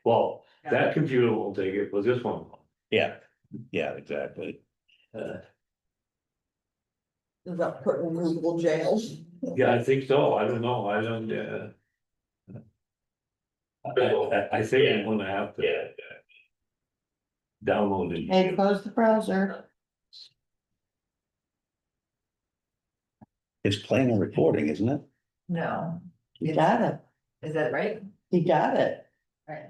well, that computer won't take it, but this one. will. Yeah, yeah, exactly. About putting in movable jails. Yeah, I think so, I don't know, I don't, I think I'm gonna have to. Download it. Hey, close the browser. It's playing and recording, isn't it? No, You got it. is that right? You got it. Right.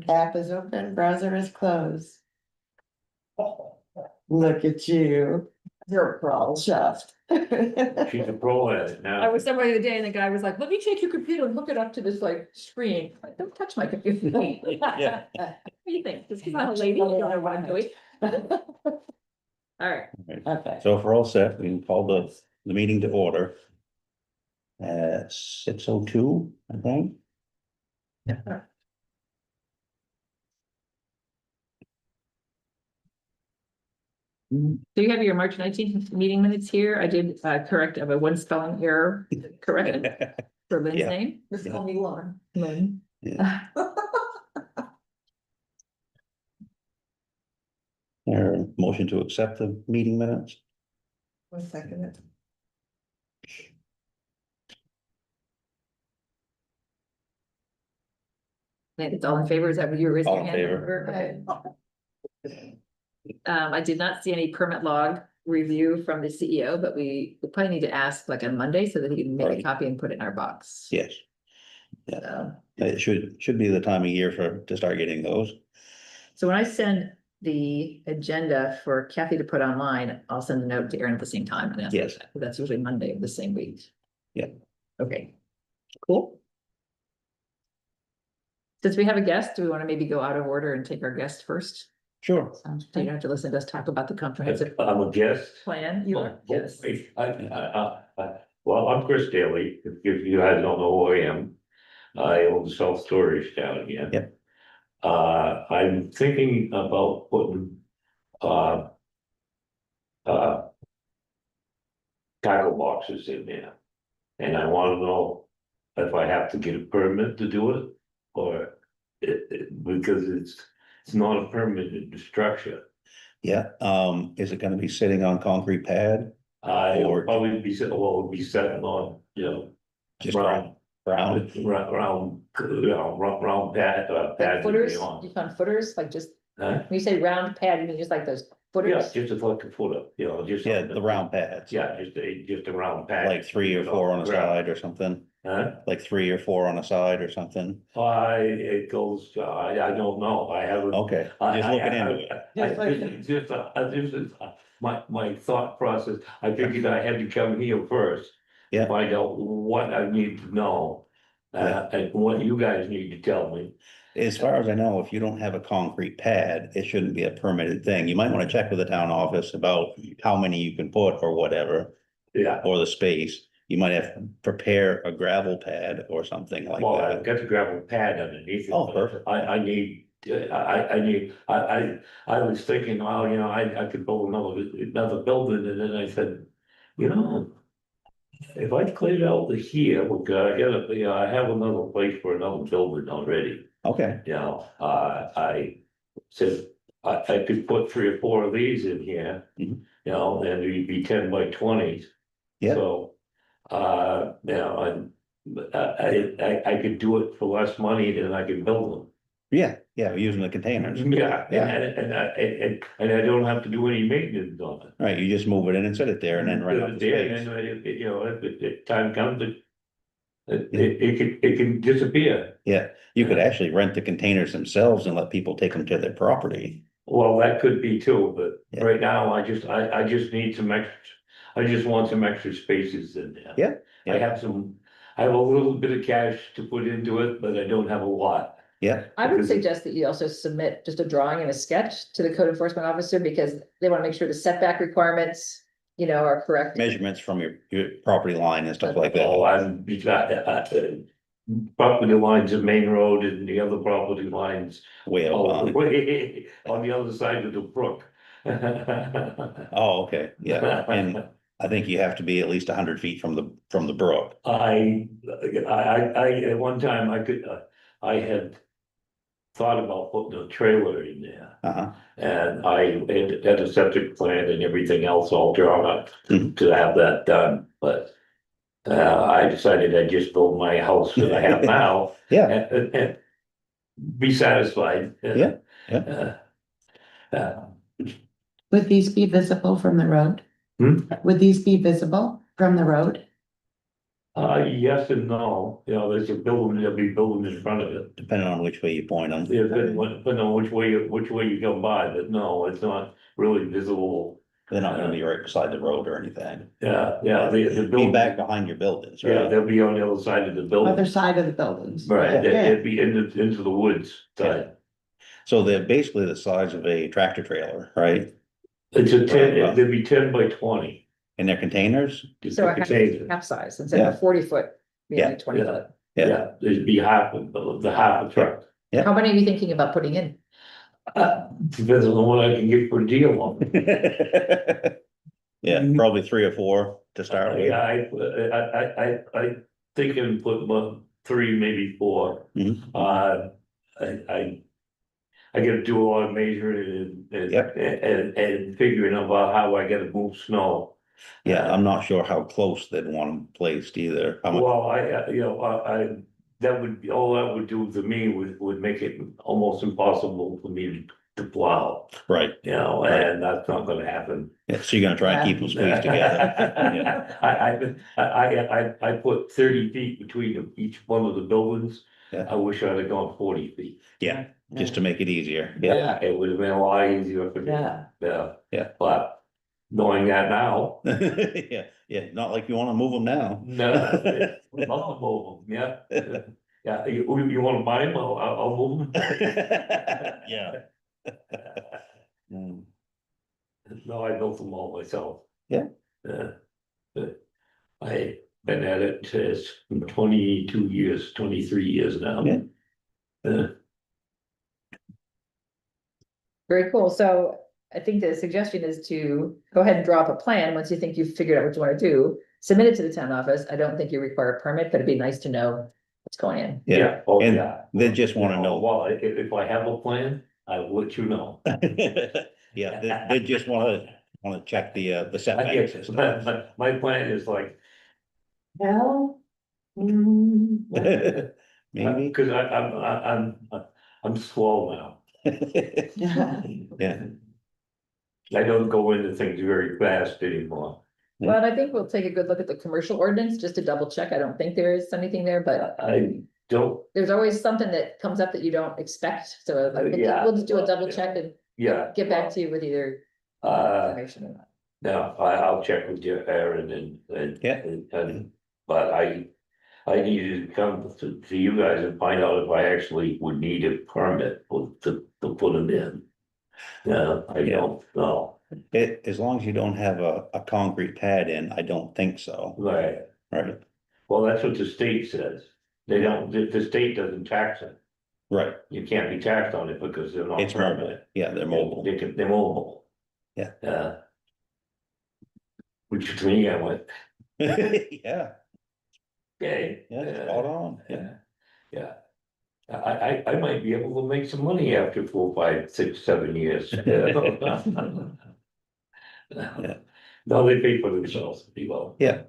App is open, browser is closed. Look at you. You're pro chuffed. She's a pro at it I now. was somewhere the other day and the guy was like, let me take your computer and hook it up to this like screen. I'm like, don't touch my computer. Yeah. What do you think? Just because I'm a lady, I don't know what I'm doing. All right, Okay. So if we're all set, we can call the meeting to order. 6:02, I think. so you have your March 19th meeting minutes here. I did correct of a one spelling error, correct for Lynn's Yeah. name. Just call me Lauren. Lynn. Or motion to accept the meeting minutes? 1 second. It's all in favor. Is that what you were raising All your in hand? favor. Okay. I did not see any permit log review from the CEO, but we probably need to ask like on Monday so that he can make a Right. copy and put it in our box. Yes, So it should be the time of year to start getting those. so when I send the agenda for Kathy to put online, I'll send a note to Erin at the same time. and ask Yes. her that. That's usually Monday of the same week. Yeah. Okay, cool. Since we have a guest, do we want to maybe go out of order and take our guest first? Sure. Sounds So you good. don't have to listen to us talk about the comprehensive I'm a guest. plan. You are, yes. Well, I'm Chris Daly, if you guys don't know who I am. I own self-storage down here. Yep. I'm thinking about putting, tackle boxes in there. And I wanna know if I have to get a permit to do it, or because it's not a permitted structure. Yeah, is it gonna be sitting on concrete pad? I Or- will probably be, it'll be setting on, Just round, Round? round pad, Like pads. would footers, be on. you found footers, like just, Huh? when you say round pad, you mean just like those Yeah, footers? just like a footer, just. Yeah, the round pads. Yeah, just a round pad. Like 3 or 4 on a Ground. side or something, Huh? like 3 or 4 on a side or something. It goes, I don't know, I haven't. Okay, just looking into it. My thought process, I figured I had to come here first. Yeah. Find out what I need to know, Yeah. and what you guys need to tell me. As far as I know, if you don't have a concrete pad, it shouldn't be a permitted thing. You might wanna check with the town office about how many you can put or whatever, Yeah, or the space. You might have to prepare a gravel pad or something like well, I've that. got the gravel pad underneath it. Oh, but perfect. I need, I was thinking, oh, I could build another building, and then I said, if I cleared out here, I have another place for another building already. Okay, I said, I could put 3 or 4 of these in here, Mhm. and it'd be 10 by 20s. Yeah. So, I could do it for less money than I could build yeah, using the containers. them. Yeah, Yeah. and I don't have to do any maintenance on it. Right, you just move it in and set it there and then rent out the There, space. and then, if time comes, it can disappear. Yeah, you could actually rent the containers themselves and let people take them to their property. Well, that could be too, but Yeah. right now, I just need some extra, I just want some extra spaces in there. Yeah, yeah. I have a little bit of cash to put into it, but I don't have a lot. Yeah, I would Because- suggest that you also submit just a drawing and a sketch to the code enforcement officer, because they want to make sure the setback requirements, are correct. measurements from your property line and stuff like Oh, that. you got, property lines of Main Road and the other property lines, Way up on. way on the other side of the brook. Oh, okay, yeah, and I think you have to be at least 100 feet from the brook. I, at one time, I had thought about putting a trailer in there. Uh-huh, And I had a septic plan and everything else all drawn up Mhm. to have that done, but. I decided I'd just build my house that I have now yeah, and be satisfied. Yeah, yeah. Would these be visible from the road? Hmm? Would these be visible from the road? Yes and no, you know, there's a building, there'll be building in front of it. depending on which way you point them. Yeah, depending on which way you come by, but no, it's not really visible. They're not gonna be right beside the road or anything. Yeah, the Be building. back behind your buildings, Yeah, right? they'll be on the other side of the Other building, side of the buildings? right, Yeah. it'd be into the woods side. So they're basically the size of a tractor trailer, right? It's a Right, well. there'd be 10 by 20. In their containers? So a Container. half size instead of a 40 foot, Yeah. maybe 20 foot. Yeah, there'd be half of the half a truck. Yeah. How many are you thinking about putting in? Depends on what I can get for a deal on. Yeah, probably 3 or 4 to start with. Yeah, I think I can put about 3, maybe 4. Mhm. I gotta do a lot of measuring Yep. and figuring out how I gotta move snow. Yeah, I'm not sure how close they'd want them placed either. How much, Well, that would, all that would do to me would make it almost impossible for me to plow, right, you know, Right. and that's not gonna happen. yeah, so you're gonna try and keep them squeezed together. Yeah. I put 30 feet between each one of the buildings. Yeah. I wish I'd have gone 40 feet. Yeah, just to make it easier, yeah. It would have been a lot easier for me. Yeah. Yeah. Yeah. But knowing that now, Yeah, not like you wanna move them now. no, I'll move them, yeah. Yeah, you wanna buy them, I'll move them. Yeah. Mm, No, I built them all myself. Yeah. But I've been at it since 22 years, 23 years now. Yeah. Very cool. So I think the suggestion is to go ahead and draw up a plan. Once you think you've figured out what you want to do, submit it to the town office. I don't think you require a permit, but it'd be nice to know what's going in. Yeah, Oh, and yeah. they just wanna know. Well, if I have a plan, I will let you know. Yeah, they just wanna check the setback system. My plan is like, Well. Maybe, cause I'm slow now. yeah, I don't go into things very fast anymore. Well, and I think we'll take a good look at the commercial ordinance just to double check. I don't think there is anything there, but I don't, there's always something that comes up that you don't expect. So Yeah. we'll just do a double check and yeah. get back to you with either information or not. No, I'll check with you, Aaron, Yeah. but I needed to come to you guys and find out if I actually would need a permit to put them in. I Yeah. don't know, as long as you don't have a concrete pad in, I don't think so, right, right? well, that's what the state says, they don't, the state doesn't tax it, Right, you can't be taxed on it because they're not it's mobile, permanent. yeah, they're mobile, They're mobile. Yeah. Which to me, I went, yeah, okay. yeah, spot on, yeah. Yeah. I might be able to make some money after 4, 5, 6, 7 years. No, they pay for themselves pretty well. Yeah.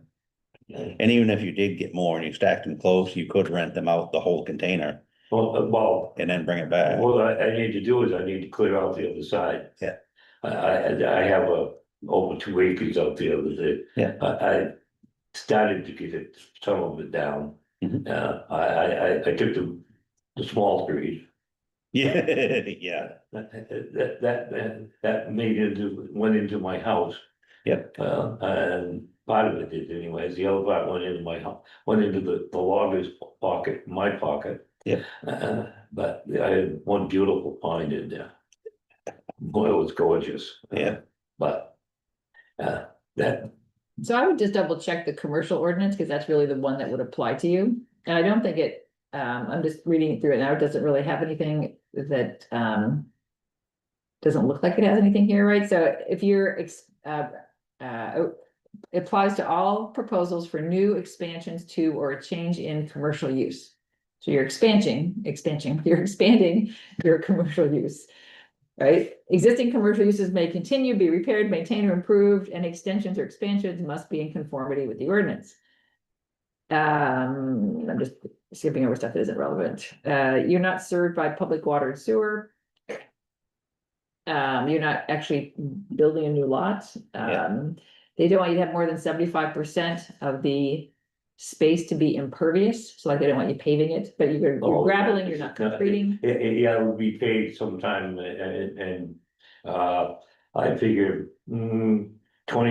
And even if you did get more and you stacked them close, you could rent them out the whole container Well, and then bring it back. what I need to do is I need to clear out the other side. Yeah. I have over 2 acres out there that Yeah. I started to get some of it down. Mhm. I took the small trees. Yeah, yeah, That went into my house. Yep. And part of it did anyways, the other part went into my house, went into the logger's pocket, my pocket. Yep. But I had one beautiful pine in there. Boy, it was gorgeous. Yeah. But, that, So I would just double check the commercial ordinance, because that's really the one that would apply to you. And I don't think it, I'm just reading it through it now, it doesn't really have anything that, doesn't look like it has anything here, right? So if you're, it applies to all proposals for new expansions to or a change in commercial use. So you're you're expanding your commercial use. Right, existing commercial uses may continue, be repaired, maintained, or improved, and extensions or expansions must be in conformity with the ordinance. I'm just skipping over stuff that isn't relevant. You're not served by public water and sewer. You're not actually building a new lot. Yeah. They don't want you to have more than 75% of the space to be impervious, so like they don't want you paving it, but you're Oh, graveling, you're not concreting. Yeah, it would be paid sometime and, I figured, 29. Right,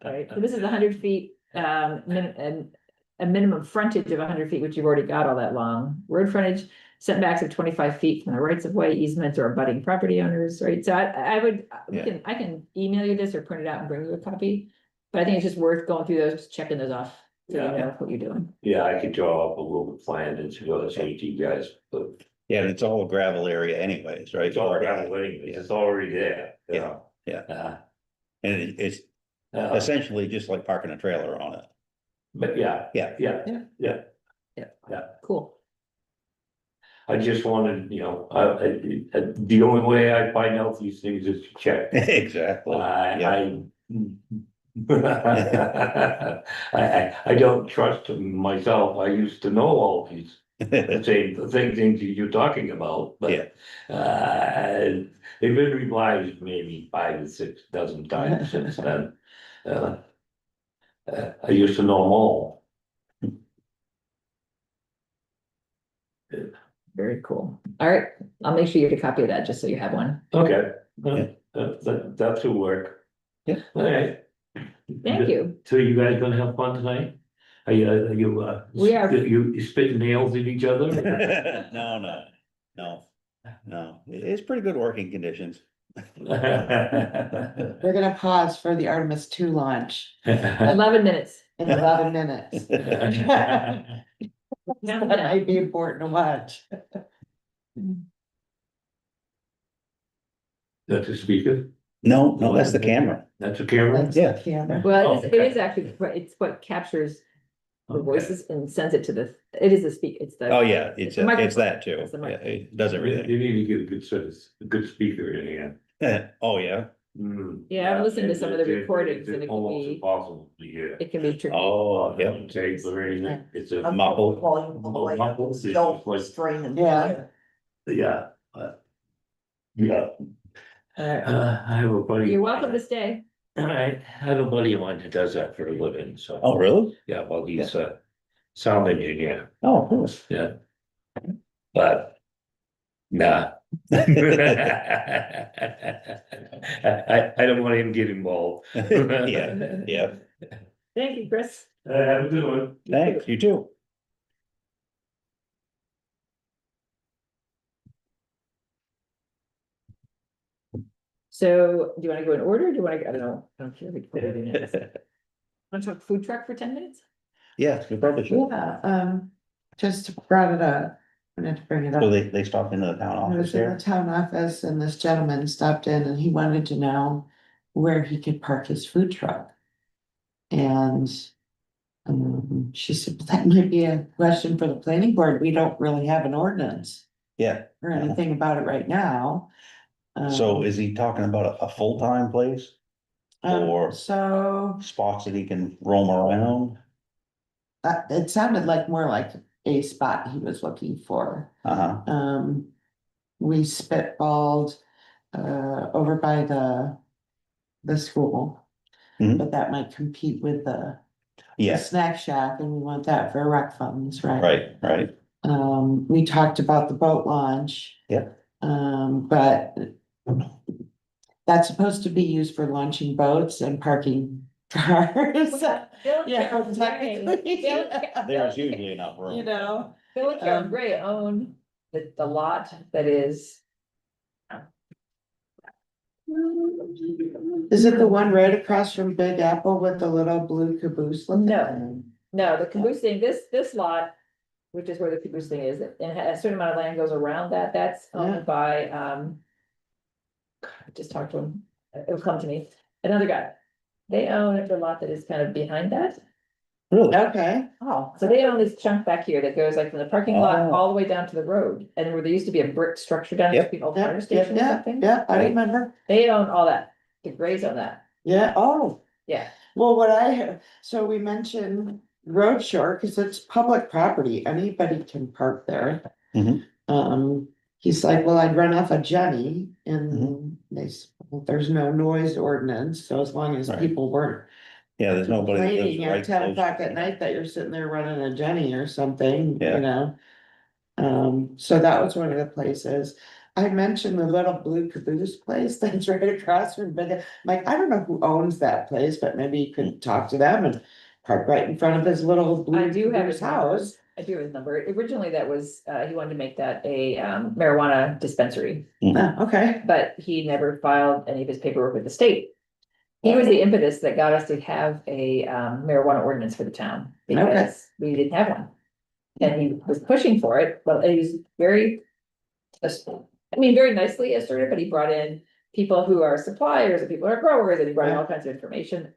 right. So this is 100 feet, and a minimum frontage of 100 feet, which you've already got all that long. Road frontage, setbacks of 25 feet from the rights of way, easements or abutting property owners, right? So I would, Yeah. I can email you this or print it out and bring you a copy. But I think it's just worth going through those, checking those off, so you Yeah. know what you're doing. Yeah, I could draw up a little plan and show this to you guys, but Yeah, and it's all a gravel area anyways, right? it's all gravel anyways, it's already there. Yeah, yeah. Uh, And it's uh, essentially just like parking a trailer on it. but yeah. Yeah. Cool. I just wanted, the only way I find out these things is to check. Exactly. I don't trust myself. I used to know all these things you're talking about, Yeah. but they've been revised maybe 5 or 6 dozen times since then. I used to know them all. Very cool. All right, I'll make sure you get a copy of that, just so you have one. Okay, Yeah. that should work. Yeah. All right. Thank you. So you guys gonna have fun tonight? Are you, We are. you spitting nails at each other? No, it's pretty good working conditions. We're gonna pause for the Artemis 2 launch 11 minutes. in 11 minutes. That might be important to watch. That's a speaker? No, that's the camera. That's a camera? That's Yeah. the camera. Well, it Okay. is actually, it's what captures the Okay. voices and sends it to it is the speak, it's the. Oh, yeah, it's the microphone. that too. It's the Yeah, microphone. it does You everything. need to get a good speaker in here. Oh, yeah. Yeah, I've listened to some of the recordings and It's it can almost be, impossible to hear. it can be tricky. Oh, yeah. Tape or anything, it's a, Muffled. Volume all the way up, Muffled, it's don't like- strain and. Yeah. yeah. Yeah, All right. I have a buddy. You're welcome to stay. All right, I have a buddy of mine that does that for a living, so. Oh, really? Yeah, well, he's a sound engineer, Oh, of course. yeah. But, nah. I don't want him to get involved. Yeah, yeah. Thank you, Chris. Have a good one. Thanks, you too. So do you want to go in order? Do you want to, I don't know. I don't care. We can put it in it. Want to talk food truck for 10 minutes? Yeah, we probably should. Yeah, just brought it up. I wanted to bring it up. So they stopped into the town I office was in the here? town office and this gentleman stopped in and he wanted to know where he could park his food truck. And she said, "Well, that might be a question for the planning board. We don't really have an ordinance Yeah. or anything about it right now." So is he talking about a full-time place? or- So, Spots that he can roam around? it sounded like more like a spot he was looking for. Uh-huh. We spitballed, over by the school. Mhm. But that might compete with the Yeah, snack shack and we want that for rec funds, right? right. We talked about the boat launch. Yeah. But that's supposed to be used for launching boats and parking cars. Yeah, technically. There's usually enough room. You know, Philip and Gray own the lot that is. is it the one right across from Big Apple with the little blue caboose? looking No. thing? No, the caboose thing, this lot, which is where the caboose thing is, and a certain amount of land goes around that, that's Yeah. owned by, I just talked to him, it'll come to me, another guy. They own the lot that is kind of behind that. Really? Okay, Oh, so they own this chunk back here that goes like from the parking lot Oh. all the way down to the road, and where there used to be a brick structure down Yep. between old yeah, fire yeah, station or yeah, something. yeah, I Right? remember, They own all that, the Grays own that, yeah, oh. yeah. Well, so we mentioned Road Shore, cause it's public property, anybody can park there. Mhm. He's like, well, I'd run off a Jenny and Mhm. well, there's no noise ordinance, so as long as Right. people weren't. Yeah, there's nobody that lives Complaining right at 10 close o'clock to at it. night that you're sitting there running a Jenny or something, Yeah. you know? So that was one of the places. I mentioned the little blue caboose place that's right across from, but like, I don't know who owns that place, but maybe you could talk to them and park right in front of his little I blue do have caboose his number. house. I do have his number. Originally, that was, he wanted to make that a marijuana dispensary, Okay, but he never filed any of his paperwork with the state. He was the impetus that got us to have a marijuana ordinance for the town, because we didn't have one. And he was pushing for it, but he was very, very nicely assertive, but he brought in people who are suppliers and people who are growers, and he brought in all kinds of information.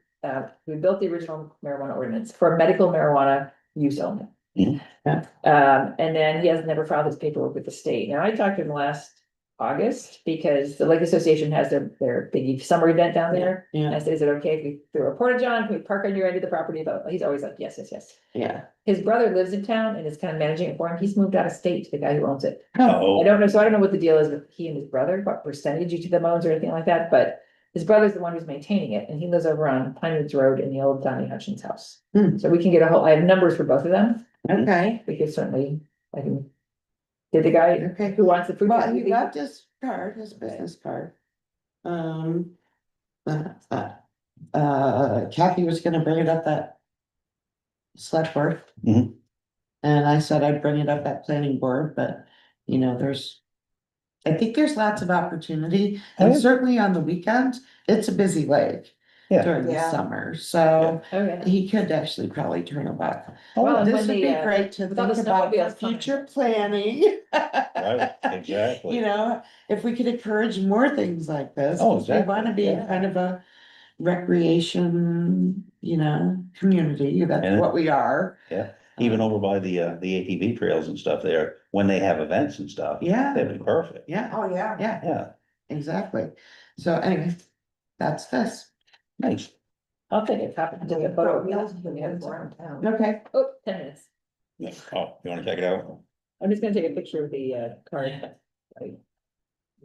We built the original marijuana ordinance for medical marijuana use only. Mhm. And then he has never filed his paperwork with the state. Now, I talked to him last August, because the Lake Association has their big summer event down there. And I yeah, said, is it okay if we throw a porta john, can we park on your end of the property? But he's always like, yes, yes, yes. yeah. His brother lives in town and is kind of managing it for him. He's moved out of state, the guy who owns it. I Oh, don't know, so I don't know what the deal is with he and his brother, what percentage each of them owns or anything like that, but his brother's the one who's maintaining it, and he lives over on Pine Woods Road in the old Donny Hutchins house. Hmm. So we can get I have numbers for both of them. Okay, We could certainly, I can. Did the guy Okay. who wants the food? well, truck, he leave- left his card, his business card. Kathy was gonna bring it up at select board. Mhm. And I said I'd bring it up at planning board, but, I think there's lots of opportunity, and Oh. certainly on the weekends, it's a busy lake Yeah. during the Yeah. summer, so Oh, yeah. he could actually probably turn it back. Well, and This when would the, be great to with all the think about snowmobiles for coming. future planning. Right, exactly. You know, if we could encourage more things like this, Oh, 'cause we wanna be exactly, yeah. kind of a recreation, community, that's And- what we are. Yeah, even over by the ATV trails and stuff there, when they have events and stuff. Yeah. That'd be perfect. Yeah, Oh, yeah. yeah, Yeah, exactly. So anyway, that's this. nice. I'll take a copy, take a photo. of that when you have it. Okay. Oh, 10 minutes. Yeah. Oh, you wanna check it out? I'm just gonna take a picture of the card.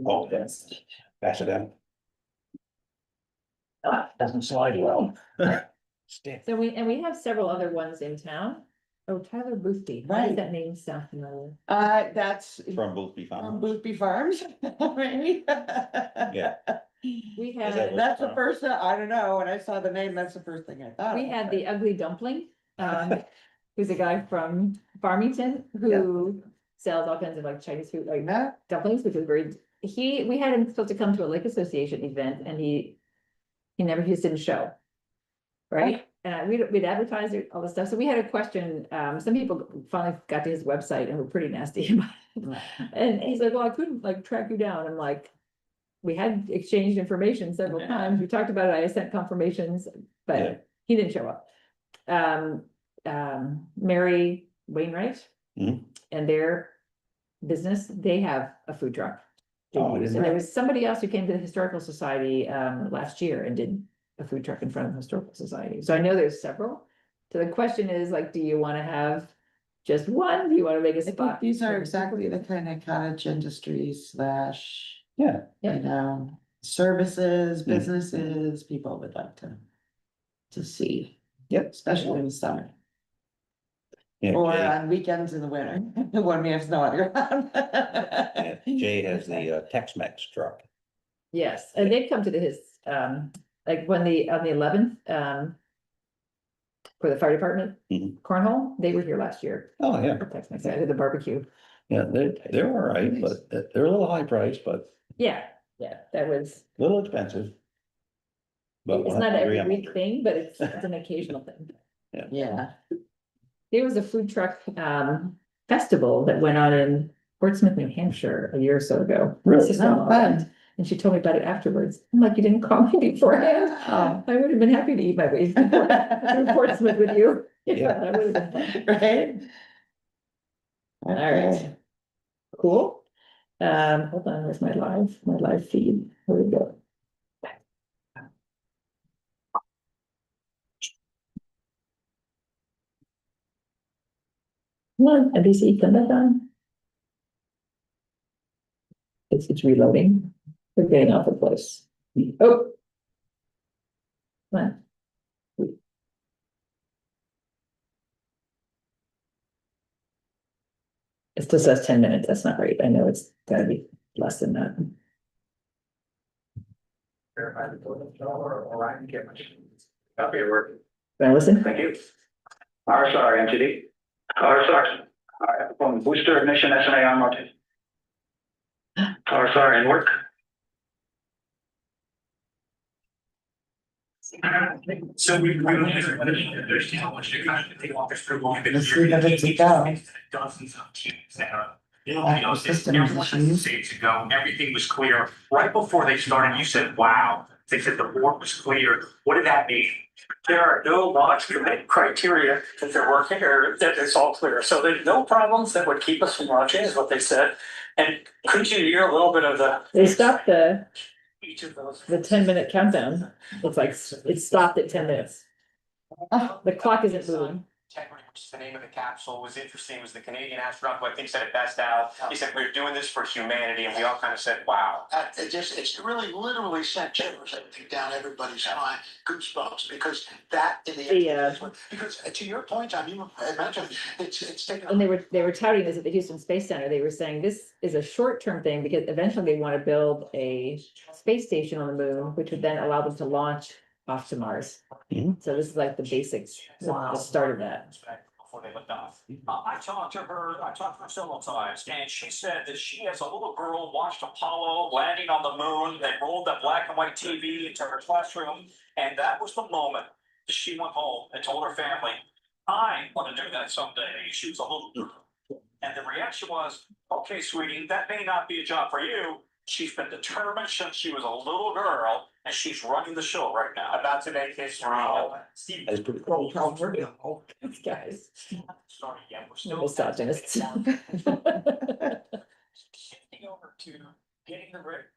Oh, yes. Pass it down. Doesn't slide well. Stick. So we have several other ones in town. Oh, Tyler Boothby, why does Right. that name sound familiar? That's From Boothby from Farm. Boothby Farms, maybe? Yeah. We Is that had, what- That's the first, I don't know, when I saw the name, that's the first thing I thought. we of, had but- the Ugly Dumpling, who's a guy from Farmington who sells all kinds of like Chinese food, like Yeah, dumplings, which is we had him supposed to come to a Lake Association event and he never, just didn't show. Right? And we'd advertised it, all this stuff. So we had a question, some people finally got to his website and were pretty nasty about it. And he's like, well, I couldn't like track you down. I'm like, we had exchanged information several Yeah. times. We talked about it. I sent confirmations, Yeah. but he didn't show up. Mary Wainwright Mhm. and their business, they have a food truck. they Oh, I use. didn't And there know. was somebody else who came to the Historical Society last year and did a food truck in front of the Historical Society. So I know there's several. So the question is like, do you want to have just one? Do you want to make a I think spot? these are for exactly the people? kind of cottage industries slash, Yeah, Yeah. services, Mm. businesses, people would like to see. Yep. Especially in the summer, yeah, or Jay, on weekends in the winter, when we have snow on the ground. yeah, Jay has the Tex-Mex truck. Yes, and they've come to like when on the 11th, for the fire department, Mhm. cornhole, they were here last year. Oh, yeah, For Tex-Mex, I did the barbecue. yeah, they're all right, but they're a little high priced, but Yeah, that was, a little expensive. But it's we'll not have to every agree on week one. thing, but it's an occasional thing. Yeah, There was a food truck festival that went on in Portsmouth, New Hampshire a year or so ago. My Really? sister-in-law Oh, fun. went, and she told me about it afterwards. I'm like, you didn't call me beforehand. Oh. I would have been happy to eat my way through Portsmouth with you. Yeah. That would've been fun. Right? All right. Cool. Hold on, where's my live feed? Here we go. Come on, NBC, turn that on. It's reloading. We're getting off the place. Oh. Come on. It still says 10 minutes. That's not right. I know it's gotta be less than that. Or I can get my copy of work. Can I listen? Thank you. RSR entity. RSR. From booster ignition SMA on rotate. RSR in work. So we understand how much you guys take off this for long. Let's leave it to go. Dozens of teams that are. Our system Everyone has to issues. say to go, everything was clear. Right before they started, you said, wow. They said the board was clear. What did that mean? There are no launch criteria that they're working or that it's all clear. So there's no problems that would keep us from launching is what they said. And could you hear a little bit of the? They stopped Each of those. the 10-minute countdown. It's like, it stopped at 10 minutes. The clock isn't moving. Integrity, which is the name of the capsule, was interesting. It was the Canadian astronaut who I think said it best out. He said, we're doing this for humanity, and we all kind of said, wow. It's really literally sent shivers, I think, down everybody's spine, goosebumps, because that in the. Because to your point, Tom, you mentioned, it's taken. And they were touting this at the Houston Space Center. They were saying this is a short-term thing because eventually they want to build a space station on the moon, which would then allow them to launch off to Mars. Mhm. So this is like the basics, the start of that. Before they lift off. I talked to her several times, and she said that she, as a little girl, watched Apollo landing on the moon. They rolled that black and white TV into her classroom, and that was the moment that she went home and told her family, I want to do that someday. She was a little girl. And the reaction was, okay, sweetie, that may not be a job for you. She's been determined since she was a little girl, and she's running the show right now. About to make history. Steve. That's pretty cool. These guys. Sorry, yeah, we're still. Misogynists. Shifting over to getting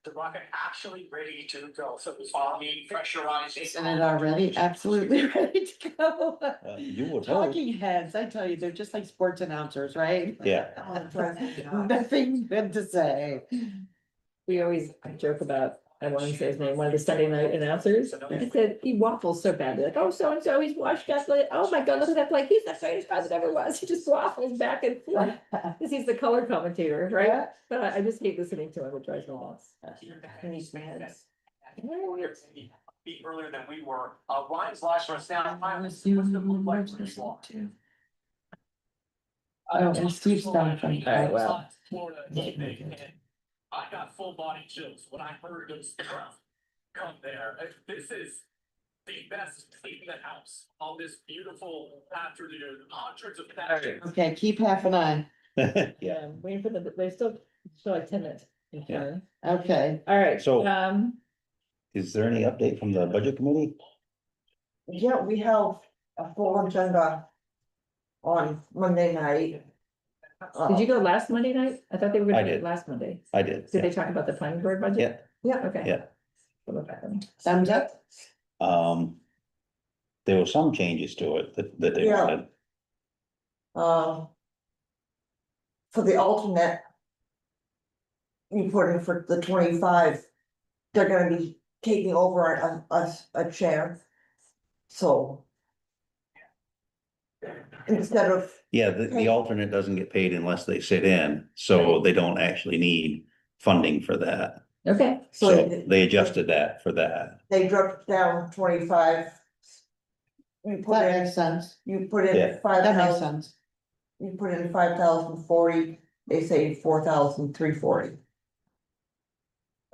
the rocket actually ready to go. So it's all being pressurized. Isn't it already absolutely ready to go? You would hope, Talking heads, I tell you, they're just like sports announcers, right? yeah. Nothing good to say. We always joke about, I won't even say his name, one of the Sunday night announcers. He said he waffles so bad. They're like, oh, so and so, he's washed up. Like, oh my God, look at that play. He's the greatest guy that ever was. He just waffles back and forth. Because he's the color commentator, right? But I just hate listening to him. It drives me nuts. Be earlier than we were. Ryan's last runs down. Oh, and Steve's done from. Alright, well. Florida, and I got full body chills when I heard those stuff come there. This is the best seat in the house on this beautiful afternoon. Hundreds of thousands. Okay, keep half an eye. Yeah, Yeah, I'm waiting for them. They still show like 10 minutes. Yeah. Okay, All right. So- is there any update from the budget committee? Yeah, we have a full agenda on Monday night. Did you go last Monday night? I thought they were I gonna meet did. last Monday. I did. Did they talk about the planning board budget? Yeah. Yeah. Okay. Yeah. We'll look at them. thumbs up? There were some changes to it that they Yeah. wanted. For the alternate. You put in for the 25, they're gonna be taking over a chair. So. Instead of, Yeah, the alternate doesn't get paid unless they sit in, so they don't actually need funding for that. Okay, So so they adjusted that for that. they dropped down 25. You put That in, makes sense. you put Yeah. in five That makes thousand, sense. you put in 5,040, they say 4,340.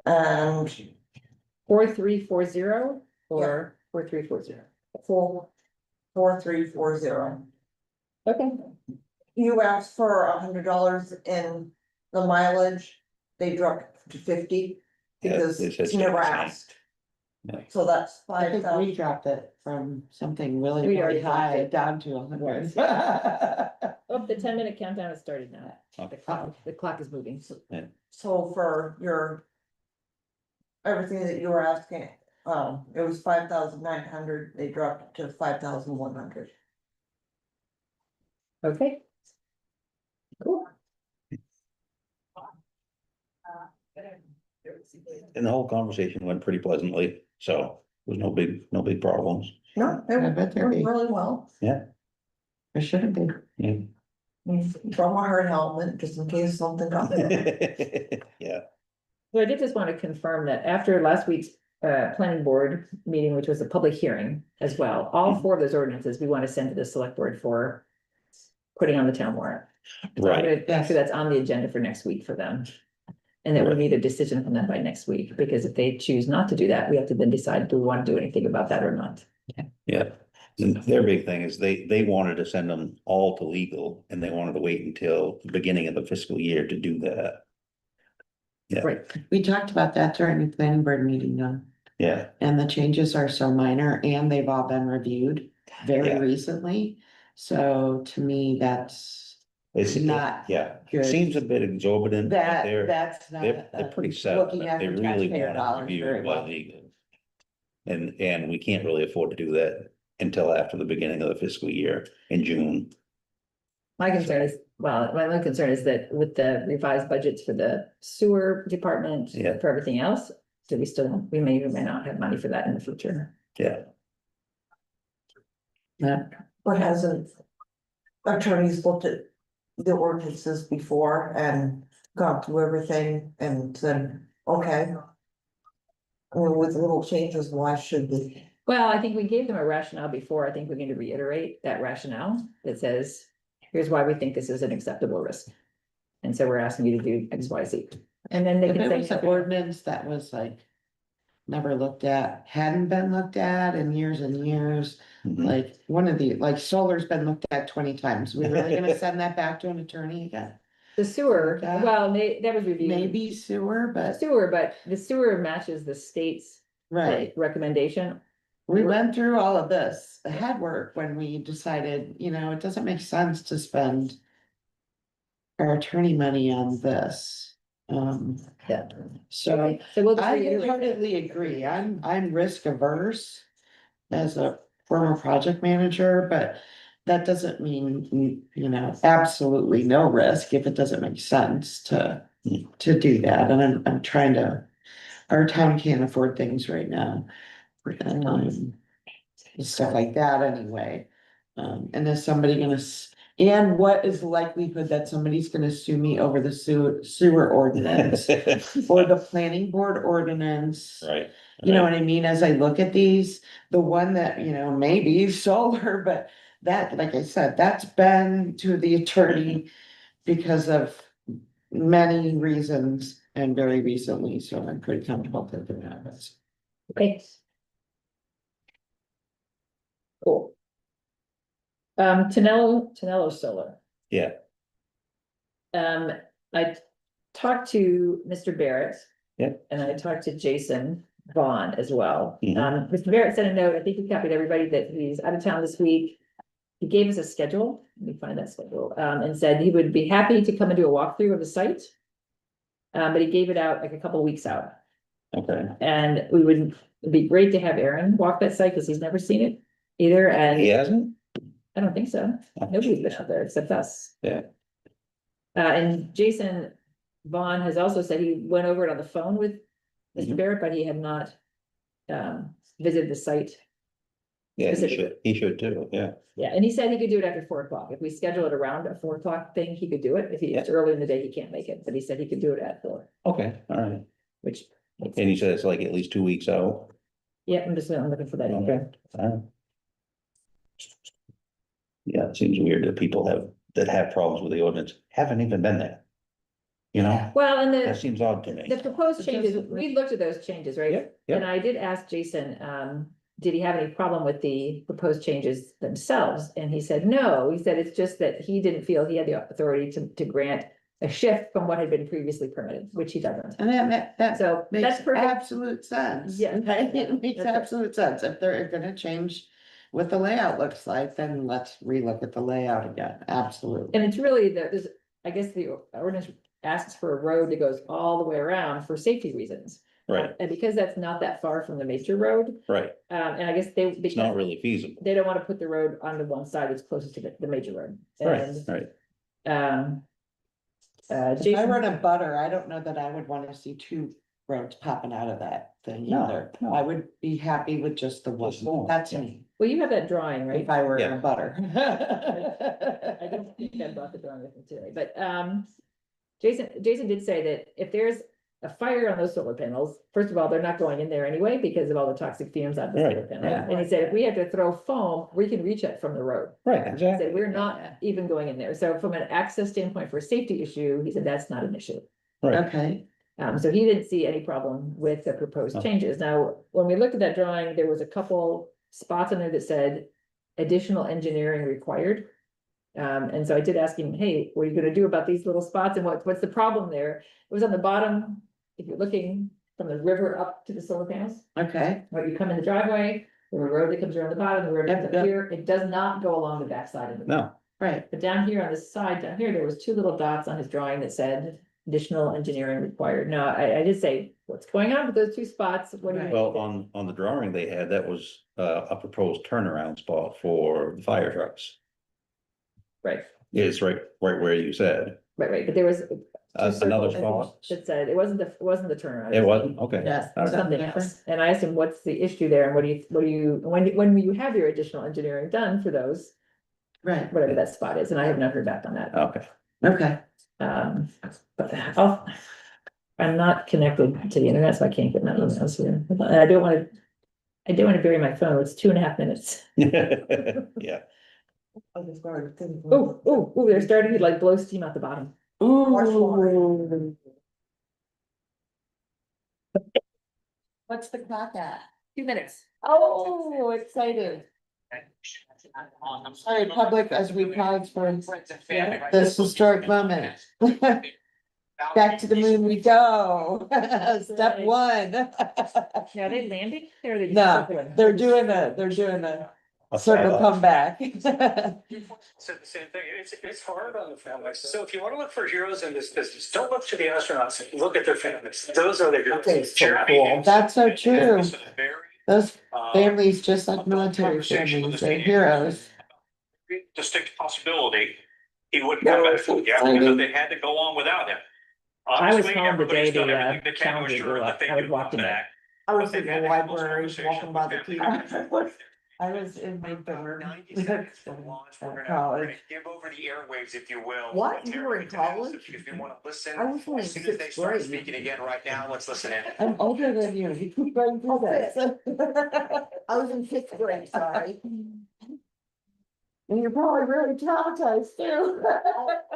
And 4340 or 4340? 4,340. Okay, You asked for $100 in the mileage, they dropped to 50. Yeah, Because they said it's never 50%. asked. So that's I think we 5,000. dropped it from something really, We really already dropped high it. down to 100. Oh, the 10-minute countdown has started now. Okay. The clock is moving. So for your. Everything that you were asking, it was 5,900, they dropped it to 5,100. Okay. Cool. And the whole conversation went pretty pleasantly, so there was no big problems. No, I bet it there went be. really well. There shouldn't be. Yeah. From a hard helmet, just in case something got. Yeah, So I did just want to confirm that after last week's planning board meeting, which was a public hearing as well, all 4 of those ordinances we want to send to the select board for putting on the town warrant. So I'm right, gonna- Actually, that's on the agenda for next week for them. And that we Right. need a decision from them by next week, because if they choose not to do that, we have to then decide, do we want to do anything about that or not? yeah. And their big thing is they wanted to send them all to legal and they wanted to wait until the beginning of the fiscal year to do that. Yeah. Right. We talked about that during the planning board meeting though, Yeah, and the changes are so minor and they've all been reviewed very Yeah. recently. So to me, that's it's not yeah, good. seems a bit exorbitant, but That's not. they're pretty set. Looking They after really taxpayer want dollars to review very it by well. legal. And we can't really afford to do that until after the beginning of the fiscal year in June. My concern is, well, my only concern is that with the revised budgets for the sewer department, Yeah. for everything else, do we may or may not have money for that in the future. Yeah, Yeah. But hasn't attorneys looked at the ordinances before and gone through everything and said, okay. I mean, with little changes, why should we? Well, I think we gave them a rationale before. I think we need to reiterate that rationale that says, here's why we think this is an acceptable risk. And so we're asking you to do X, Y, Z. And then they If can it was say, an ordinance that was like never looked at, hadn't been looked at in years and years, mhm. like one of the, like solar's been looked at 20 times. We're really gonna send that back to an attorney again? the sewer, That- well, that was reviewed. Maybe sewer, but, Sewer, but the sewer matches the state's right. recommendation. We went through all of this, the head work when we decided, it doesn't make sense to spend our attorney money on this. Yeah. So So we'll just I reiterate that. wholeheartedly agree. I'm risk averse as a former project manager, but that doesn't mean, absolutely no risk if it doesn't make sense to do that. And I'm trying to, our town can't afford things right now. Stuff like that anyway. And is somebody gonna, and what is the likelihood that somebody's gonna sue me over the sewer ordinance? Or the planning board ordinance? Right. You know what I mean? As I look at these, the one that, maybe solar, but that, like I said, that's been to the attorney because of many reasons and very recently, so I'm pretty comfortable that it happens. Okay. Cool. Tonello Solar. Yeah, I talked to Mr. Barrett. Yeah. And I talked to Jason Vaughn as well. Mhm. Mr. Barrett sent a note, I think he copied everybody that he's out of town this week. He gave us a schedule, let me find that schedule, and said he would be happy to come and do a walkthrough of the site. But he gave it out like a couple of weeks out, okay. and it'd be great to have Aaron walk that site, because he's never seen it either, and. He hasn't? I don't think so. Nobody's been out there except us. Yeah. And Jason Vaughn has also said he went over it on the phone with Mr. Mhm. Barrett, but he had not visited the site. Yeah, Specifically. he should too, yeah. Yeah, and he said he could do it after 4 o'clock. If we schedule it around a 4 o'clock thing, he could do it. If it's early in the day, he can't make it, but he said he could do it at 4, Okay, all right. which. And he said it's like at least 2 weeks out. Yeah, I'm looking for that. email. Okay. all right. Yeah, it seems weird that people that have problems with the ordinance haven't even been there. You know, Well, and that the, seems odd to me. the proposed It changes, doesn't- we looked at those changes, right? Yeah, yeah. And I did ask Jason, did he have any problem with the proposed changes themselves? And he said, no, he said it's just that he didn't feel he had the authority to grant a shift from what had been previously permitted, which he doesn't. And that So makes that's perfect. absolute sense. Yeah. It makes That's right. absolute sense. If they're gonna change what the layout looks like, then let's relook at the layout again. Absolutely. And it's really, there's, I guess the ordinance asks for a road that goes all the way around for safety reasons. Right, And because that's not that far from the major road, right. and I guess they, It's not because really feasible. they don't wanna put the road onto one side that's closest to the major road. Right, And, right. um. If I Jason, run a butter, I don't know that I would wanna see two roads popping out of that thing No, either. no. I would be happy with just the Just one. one, That's yeah. me, well, you have that drawing, right? if I were Yeah. a butter. I don't think I brought the drawing with me today, but, Jason did say that if there's a fire on those solar panels, first of all, they're not going in there anyway because of all the toxic fumes on the solar Right, panels. yeah. And he said, if we have to throw foam, we can reach it from the road. Right, He exactly. said, we're not Yeah. even going in there. So from an access standpoint for a safety issue, he said, that's not an issue. Right, Okay, So he didn't see any problem with the proposed Oh. changes. Now, when we looked at that drawing, there was a couple spots on there that said additional engineering required. And so I did ask him, hey, what are you gonna do about these little spots and what's the problem there? It was on the bottom, if you're looking from the river up to the solar panels, okay, right, you come in the driveway, there's a road that comes around the bottom, the road that comes Yep, up yep. here, it does not go along the backside of the. no, right, But down here on this side, down here, there was two little dots on his drawing that said additional engineering required. No, I did say, what's going on with those two spots? What do you? Right. well, on the drawing they had, that was a proposed turnaround spot for the fire trucks. Right, It's right where you said, right, but there was. two another circles spot, That said, it wasn't the turnaround. it wasn't, okay. yes. All right. Something else, and I asked him, what's the issue there, and when will you have your additional engineering done for those, Right, whatever that spot is, and I have not heard back on that. Okay, okay, But I'm not connected to the internet, so I can't get my emails here, and I don't wanna bury my phone, it's 2.5 minutes. yeah, Oh, they're starting to like blow steam out the bottom. ooh. What's the clock at? 2 minutes. Oh, excited. Sorry, public, as we pause for this historic moment. Back to the moon we go. Step one. Now, are they landing? Or are they just No, circling? they're doing a circle comeback. Said the same thing. It's hard on the families. So if you want to look for heroes in this business, don't look to the astronauts. Look at their families. Those are the heroes. Okay, so Jeremy cool. Hansen That's so has true. some very, Those uh, families, just like military conversation with families, the they're senior heroes. distinct possibility he wouldn't come back to the gap because they had to go on without him. I was Obviously, home the day everybody's done the everything they can to calendar ensure blew that up. they I was do come watching it. back. I was But in they've the had to have those library, conversations walking by the with key. family. I was in my dorm. 90 seconds to launch. We're gonna College. give over the airwaves, if you will. What? to You were in Terry college? If you wanna listen, I was only as in soon as they sixth start grade. speaking again right now, let's listen in. I'm older than you. You keep going through this. I was in fifth grade, sorry. And you're probably really traumatized too.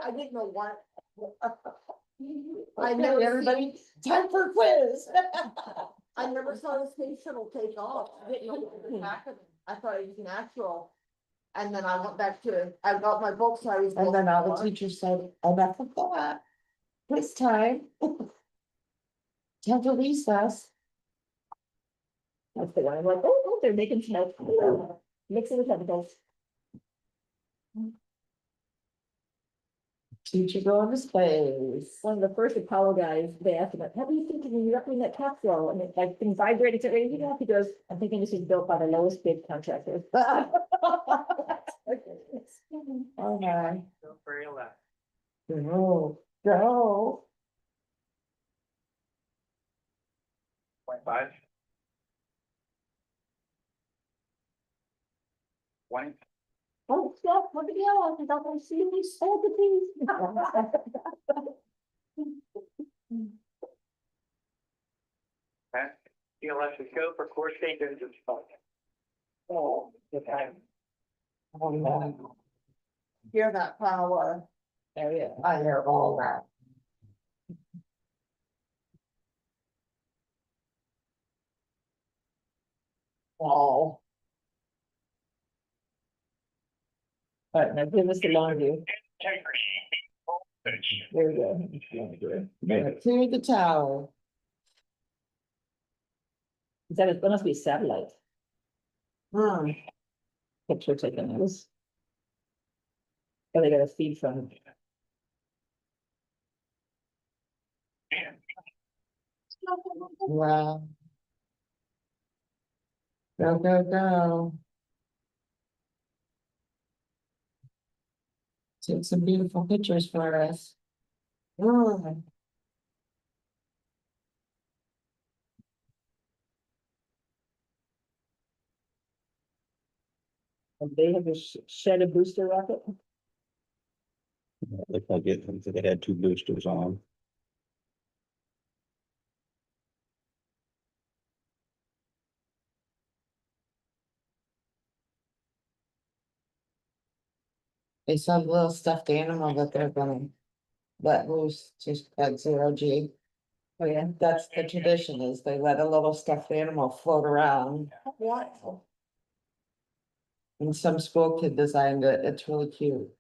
I didn't know what. I I know never everybody, time for a quiz. I never saw the space shuttle take off. I didn't know what was happening. I thought it was natural. And then I went back to, I got my books, I was. And then all the teachers said, enough of that. This time. Time to recess. That's the one, I'm like, oh, they're making smoke, mixing the chemicals. Teacher going to space. One of the first Apollo guys, they asked him, how do you think you're up in that capsule? And it's like things vibrating to anything else. He goes, I'm thinking this was built by the lowest bid contractor. Oh my. Very loud. Go, go. 25. 20. Oh, Steph, look at the yellow, because I can see these sold the piece. Okay. The electric go for course changes. Oh, okay. Oh no. Hear that power. Oh, yeah. I hear all that. Oh. All right, now give us the long view. There we go. Clear the tower. That must be satellite Hmm, picture taken, it was. Oh, they got a feed from. Wow. Go, go, go. Take some beautiful pictures for us. hmm. They have a shed a booster rocket. Looked like they had two boosters on. They saw the little stuffed animal that they're gonna let loose just at 0G. Oh, yeah. That's the tradition is they let a little stuffed animal float around. And some school kid designed it. It's really cute.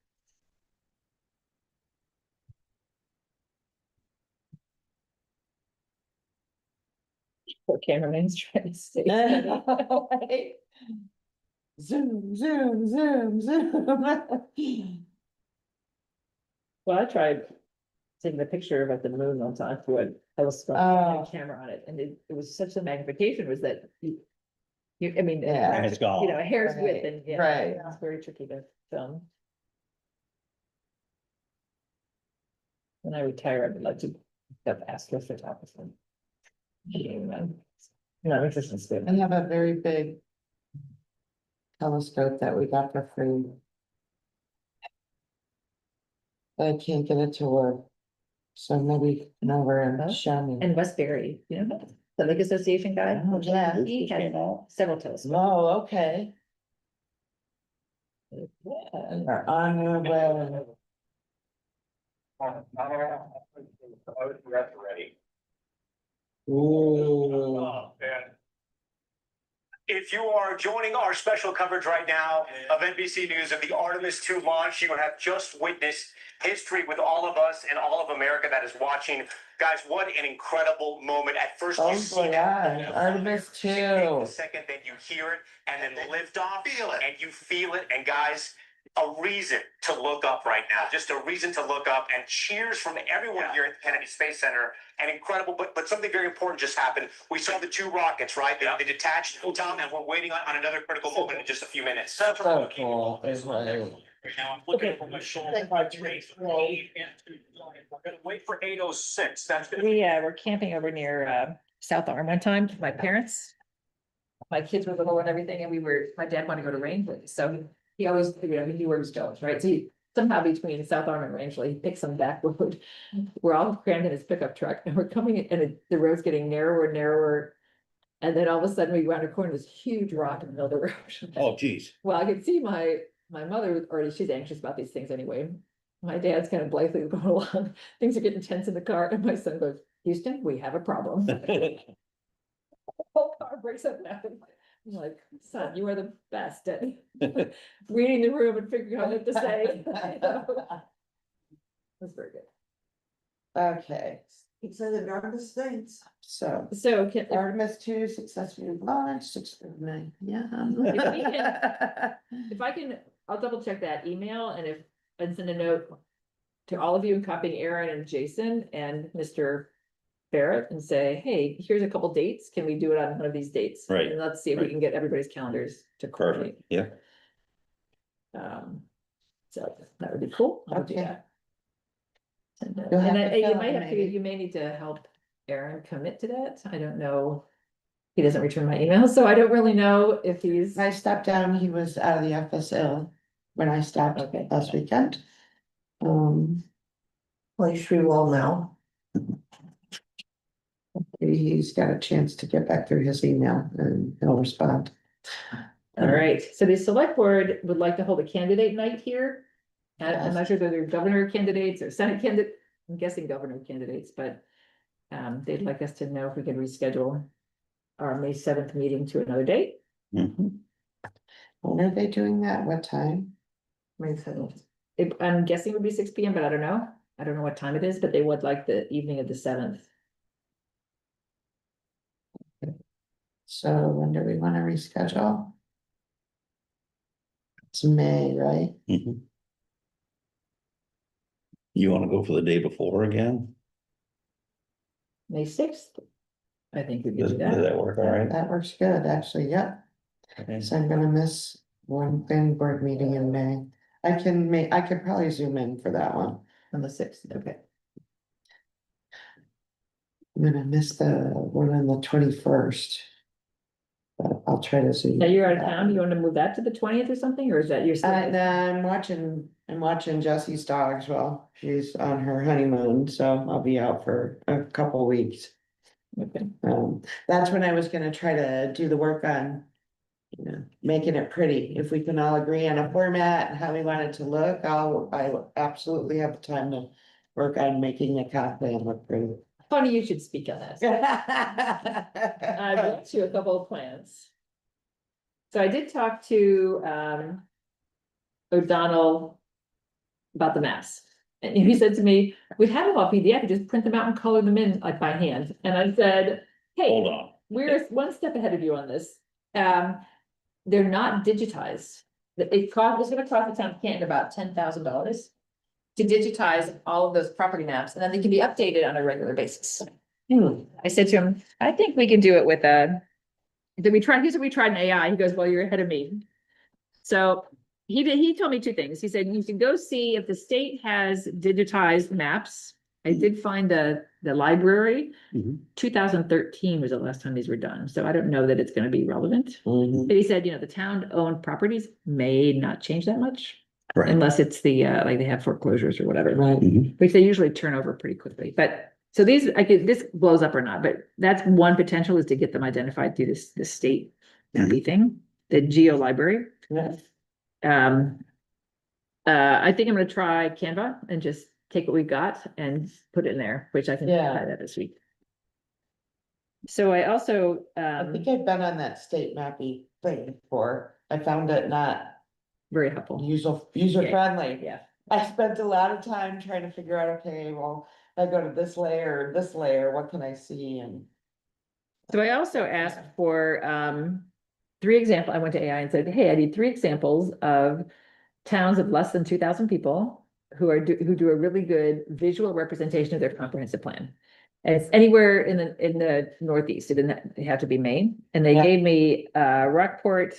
Poor cameraman's trying to stay steady. Zoom, zoom, zoom, zoom. Well, I tried taking a picture of like the moon one time through a telescope, and a camera on it, and it was such a magnification was that I mean, Yeah. It's gone. you know, a hair's width Right, and, yeah, right. it's very tricky to film. When I retire, I would like to have astrophotography. No, interesting I stuff. have a very big telescope that we got for free. But I can't get it to work. So maybe come over and show me. And Westbury, you know, the Lake Association guy. Oh, yeah. He had several telescopes. Oh, okay. We're on your way. Ready. Ooh. If you are joining our special coverage right now of NBC News of the Artemis II launch, you have just witnessed history with all of us and all of America that is watching. Guys, what an incredible moment. At first you Oh see my that. God, Artemis You take II. the second, then you hear it, and then lift off. Feel it. And you feel it. And guys, a reason to look up right now. Just a reason to look up, and cheers from everyone here at the Kennedy Space Center. And incredible, but something very important just happened. We saw the two rockets, right? They detached, Tom, and we're waiting on another critical moment in just a few minutes. So cool. It's like- Now I'm looking over my shoulder. We're gonna wait for 8:06. That's gonna We were camping over near South Arm one time with my parents. My kids were little and everything, and my dad wanted to go to Rangeley, so he always, he knew where he was going, right? So he somehow between South Arm and Rangeley, he picked some back road. We're all crammed in his pickup truck and we're coming in and the road's getting narrower and narrower. And then all of a sudden we round a corner, this huge rock in the middle of the road. Oh, geez. Well, I could see my mother already, she's anxious about these things anyway. My dad's kind of blithely going along, things are getting tense in the car, and my son goes, Houston, we have a problem. Whole car breaks up now. I'm like, son, you are the best at reading the room and figuring out what to say. That's very good. Okay, He said the darndest things. so So Artemis II successfully launched, 6:09, yeah. if I can, I'll double check that email and send a note to all of you and copying Aaron and Jason and Mr. Barrett and say, hey, here's a couple dates. Can we do it on one of these dates? Right, And let's see if we right. can get everybody's calendars to coordinate. Perfect, yeah. So that would be cool. I'll do Okay. that. And You'll have to you fill might in have to, maybe. you may need to help Aaron commit to that. I don't know. He doesn't return my emails, so I don't really know if he's. I stopped down, he was out of the office ill when I stopped Okay. last weekend. Well, he's pretty well now. He's got a chance to get back through his email and he'll respond. All right, so the select board would like to hold a candidate night here. I'm Yes. not sure whether they're governor candidates or senate candidate, I'm guessing governor candidates, but. They'd like us to know if we can reschedule our May 7th meeting to another date. Mhm. When are they doing that? What time? May 7th. I'm guessing it would be 6 PM, but I don't know. I don't know what time it is, but they would like the evening of the 7th. So when do we wanna reschedule? It's May, right? Mhm. You wanna go for the day before again? May 6th. I think we could Does do does that. that work all right? That works good, actually, yep. Okay. So I'm gonna miss one planning board meeting in May. I could probably zoom in for that one. On the 6th, okay. I'm gonna miss the one on the 21st. But I'll try to zoom. Now you're out of town, you wanna move that to the 20th or something, or is that your? I'm watching Jessie's dogs while she's on her honeymoon, so I'll be out for a couple weeks. Okay, That's when I was gonna try to do the work on. You know, making it pretty, if we can all agree on a format and how we want it to look, I absolutely have the time to work on making the comp plan look pretty. funny you should speak on that. I brought you a couple of plans. So I did talk to O'Donnell about the maps. And he said to me, we'd have them all PDF, you just print them out and color them in like by hand. And I said, hey, Hold on. we're one step ahead of you on this. They're not digitized. It's gonna cost the town of Canton about $10,000 to digitize all of those property maps, and then they can be updated on a regular basis. I said to him, I think we can do it with here's what we tried in AI. He goes, well, you're ahead of me. So he told me two things. He said, you can go see if the state has digitized maps. I did find the library, Mhm. 2013 was the last time these were done, so I don't know that it's gonna be relevant. Mhm. But he said, the town-owned properties may not change that much. Right. Unless it's the, like they have foreclosures or whatever, Right, Mhm. which they usually turn over pretty quickly, but. So these, this blows up or not, but that's one potential, is to get them identified through this state mappy thing, the Geo Library. yeah, I think I'm gonna try Canva and just take what we've got and put it in there, which I can Yeah. try that this week. So I also, I think I've been on that state mappy thing before, I found it not very helpful, user friendly. yeah. I spent a lot of time trying to figure out, okay, well, I go to this layer, what can I see and. So I also asked for 3 examples. I went to AI and said, hey, I need 3 examples of towns of less than 2,000 people who do a really good visual representation of their comprehensive plan. And it's anywhere in the Northeast. It didn't have to be Maine. And they Yeah. gave me Rockport,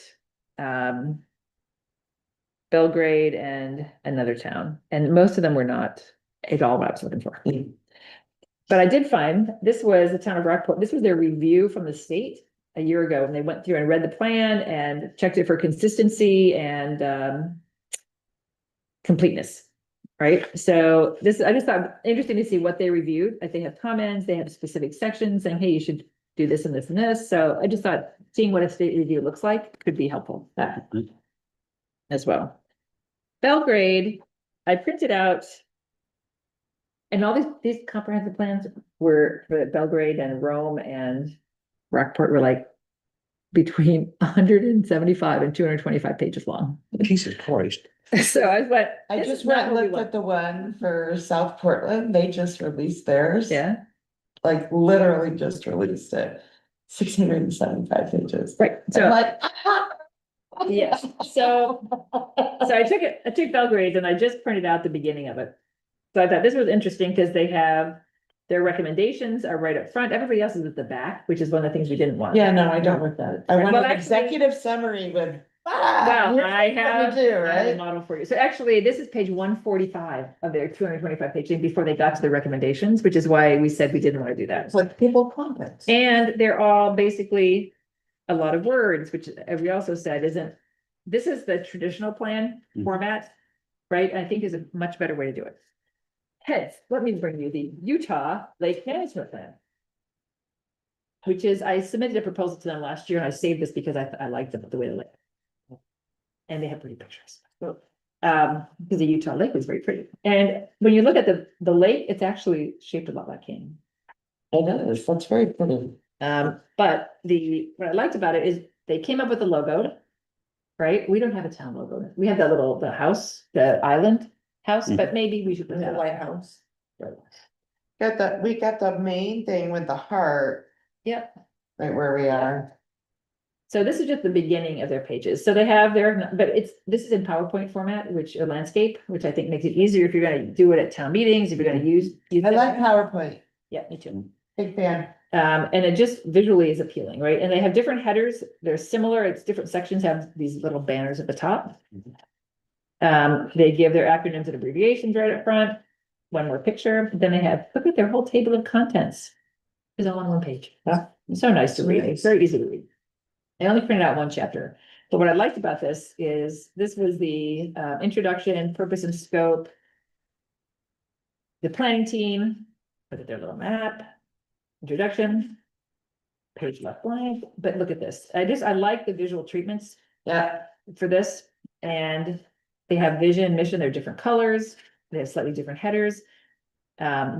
Belgrade, and another town. And most of them were not at all what I was looking for. Mm. But I did find, this was the town of Rockport, this was their review from the state a year ago, and they went through and read the plan and checked it for consistency and completeness, right? So this, I just thought interesting to see what they reviewed, if they have comments, they have specific sections saying, hey, you should do this and this and this. So I just thought seeing what a state review looks like could be helpful as well. Belgrade, I printed out. And all these comprehensive plans were for Belgrade and Rome and Rockport were like between 175 and 225 pages long. Jesus Christ. So I went. I this just is not went and what we looked want. at the one for South Portland, they just released theirs. Yeah, Like literally just released it, 675 pages. right. I'm So, like. yeah, so I took Belgrade and I just printed out the beginning of it. So I thought this was interesting because they have their recommendations are right up front. Everybody else is at the back, which is one of the things we didn't want. Yeah, no, I don't want that. I want Well, an actually- executive summary with. Well, here's I what we have do, I have a right? model for you. So actually, this is page 145 of their 225 page thing before they got to the recommendations, which is why we said we didn't want to do that. It's like people comments. And they're all basically a lot of words, which we also said this is the traditional plan Mhm. format, right? I think is a much better way to do it. Hence, let me bring you the Utah Lake Management Plan. Which is, I submitted a proposal to them last year and I saved this because I liked the way they look. And they have pretty pictures. Because the Utah Lake was very pretty. And when you look at the lake, it's actually shaped a lot like Canyon. It is, that's very pretty. But what I liked about it is they came up with a logo. Right? We don't have a town logo. We have the house, the island house, but maybe we should put The that. White House. we got the main thing with the heart, Yep. right where we are. So this is just the beginning of their pages. So they have their, but this is in PowerPoint format, which a landscape, which I think makes it easier if you're gonna do it at town meetings, if you're gonna use. I like PowerPoint, Yeah, me too. big fan. And it just visually is appealing, right? And they have different headers. They're similar. It's different sections have these little banners at the top. They give their acronyms and abbreviations right up front. One more picture. Then they have, look at their whole table of contents. Is all on one page. Yeah. It's so nice to read. It's very easy to read. I only printed out one chapter. But what I liked about this is this was the introduction, purpose and scope. The planning team, look at their little map, introduction. Page left blank, but look at this. I like the visual treatments. Yeah. For this, and they have vision, mission, they're different colors, they have slightly different headers.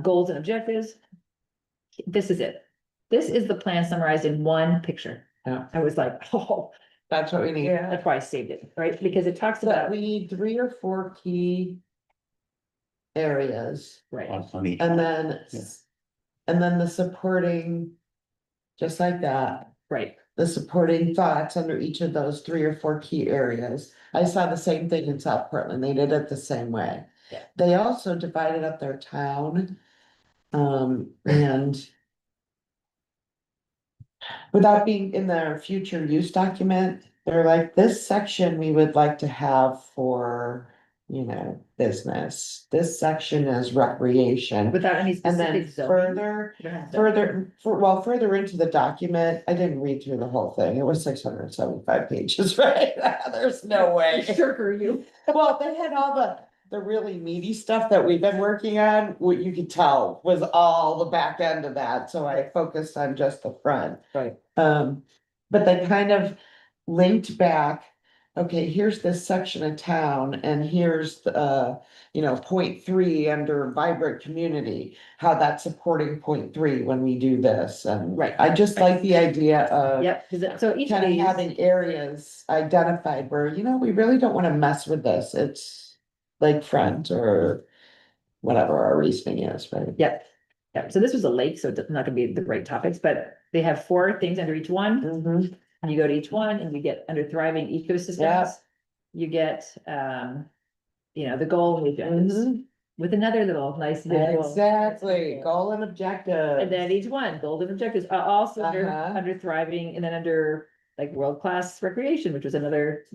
Goals and objectives. This is it. This is the plan summarized in one picture. Yeah. I was like, oh, That's what we need. that's why I saved it, right? Because it talks So about, we need 3 or 4 key areas, right, On each and one. then, and then the supporting, just like that, right. the supporting thoughts under each of those 3 or 4 key areas. I saw the same thing in South Portland. They did it the same way. Yeah. They also divided up their town. And without being in their future use document, they're like, this section we would like to have for, you know, business. This section is recreation. Without any And then specific zone. further into the document, I didn't read through the whole thing. It was 675 pages, right? There's no way. Sure, you. Well, they had all the really meaty stuff that we've been working on, what you could tell was all the back end of that, so I focused on just the front. Right. But they kind of linked back, okay, here's this section of town, and here's the, you know, 0.3 under vibrant community, how that's supporting 0.3 when we do this, and Right. I just like the idea of Yep, so each of kind of these. having areas identified where, you know, we really don't wanna mess with this, it's lakefront or whatever our reasoning is, right? Yep. Yep, so this was a lake, so it's not gonna be the right topics, but they have 4 things under each one. Mhm. And you go to each one and you get under thriving ecosystems. Yeah. You get, you know, the goal and the objectives Mhm. with another little nice visual. Exactly, goal and objective. And then each one, goals and objectives are also Uh-huh. under thriving and then under like world-class recreation, which was the other,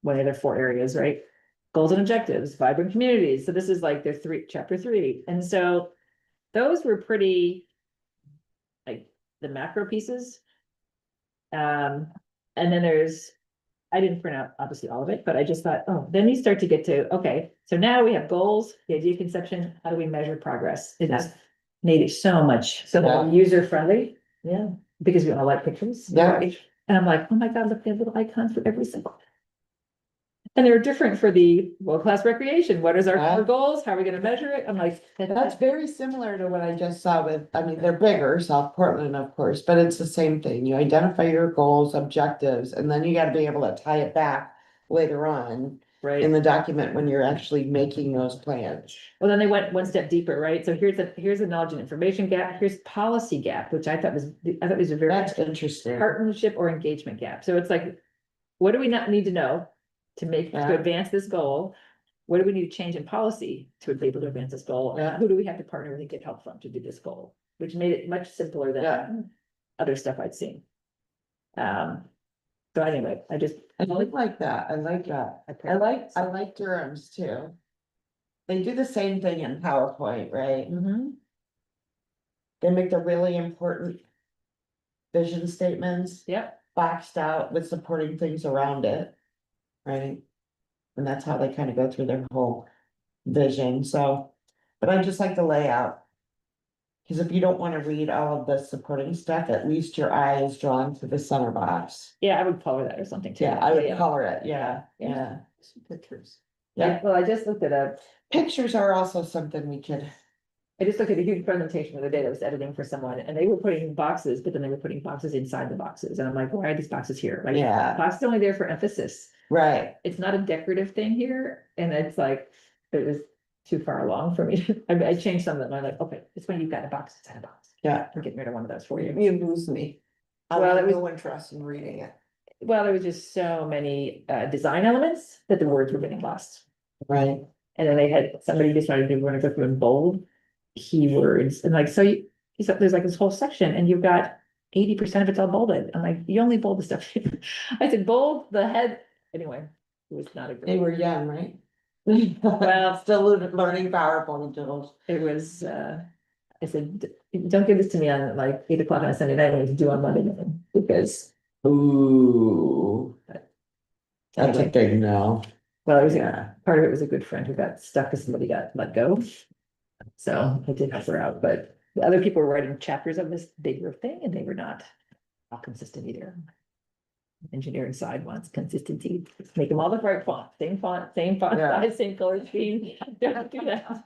one of their 4 areas, right? Goals and objectives, vibrant communities. So this is like their chapter 3. And so those were pretty like the macro pieces. And then I didn't print out obviously all of it, but I just thought, oh, then you start to get to, okay, so now we have goals, the idea conception, how do we measure progress? It just made it so much, so Yeah. user friendly, yeah, because we all like pictures. Yeah. Right? And I'm like, oh my God, look, they have little icons for every single. And they're different for the world-class recreation. What is our Yeah. core goals? How are we gonna measure it? I'm like, That's very similar to what I just saw with, I mean, they're bigger, South Portland, of course, but it's the same thing. You identify your goals, objectives, and then you gotta be able to tie it back later on right. in the document when you're actually making those plans. Well, then they went one step deeper, right? So here's a knowledge and information gap, here's policy gap, which I thought these are very. That's interesting. Partnership or engagement gap. So it's like, what do we not need to know to Yeah. advance this goal? What do we need to change in policy to be able to advance this goal? Yeah. Who do we have to partner with and get help from to do this goal? Which made it much simpler Yeah. than other stuff I'd seen. So anyway, I like that, I like that. I like Durham's too. They do the same thing in PowerPoint, right? Mhm. They make the really important vision statements Yep, boxed out with supporting things around it. Right? And that's how they kind of go through their whole vision, so, but I just like the layout. Cause if you don't wanna read all of the supporting stuff, at least your eye is drawn to the center box. yeah, I would color that or something too. Yeah, I would color it, yeah. Some pictures. Yeah. Yeah, well, I just looked at Pictures are also something we could, I just looked at a huge presentation the other day that was editing for someone and they were putting boxes, but then they were putting boxes inside the boxes. And I'm like, why are these boxes here? Like, Yeah. box is only there for emphasis. right, It's not a decorative thing here. And it's like, it was too far along for me. I changed some of them. I'm like, okay, it's when you've got a box, it's in a box. Yeah. I'm getting rid of one of those for you. You lose me. I Well, have it was- no interest in reading it. Well, there was just so many design elements that the words were getting lost. Right. And then they had, somebody decided they were gonna go through and bold keywords, and like, so there's like this whole section, and you've got 80% of it's all bolded. I'm like, you only bold the stuff. I said, bold the head, anyway, it was not a They good, were young, right? Well- Still learning PowerPoint tools. it was, I said, don't give this to me on like 8 o'clock on a Sunday night, I need to do on Monday morning, because, Ooh. That's a Okay. big no. well, it was, Yeah. part of it was a good friend who got stuck because somebody got let go. So I did help her out, but the other people were writing chapters of this bigger thing, and they were not all consistent either. Engineering side wants consistency, make them all the right font, same Yeah. size, same color scheme, don't do that.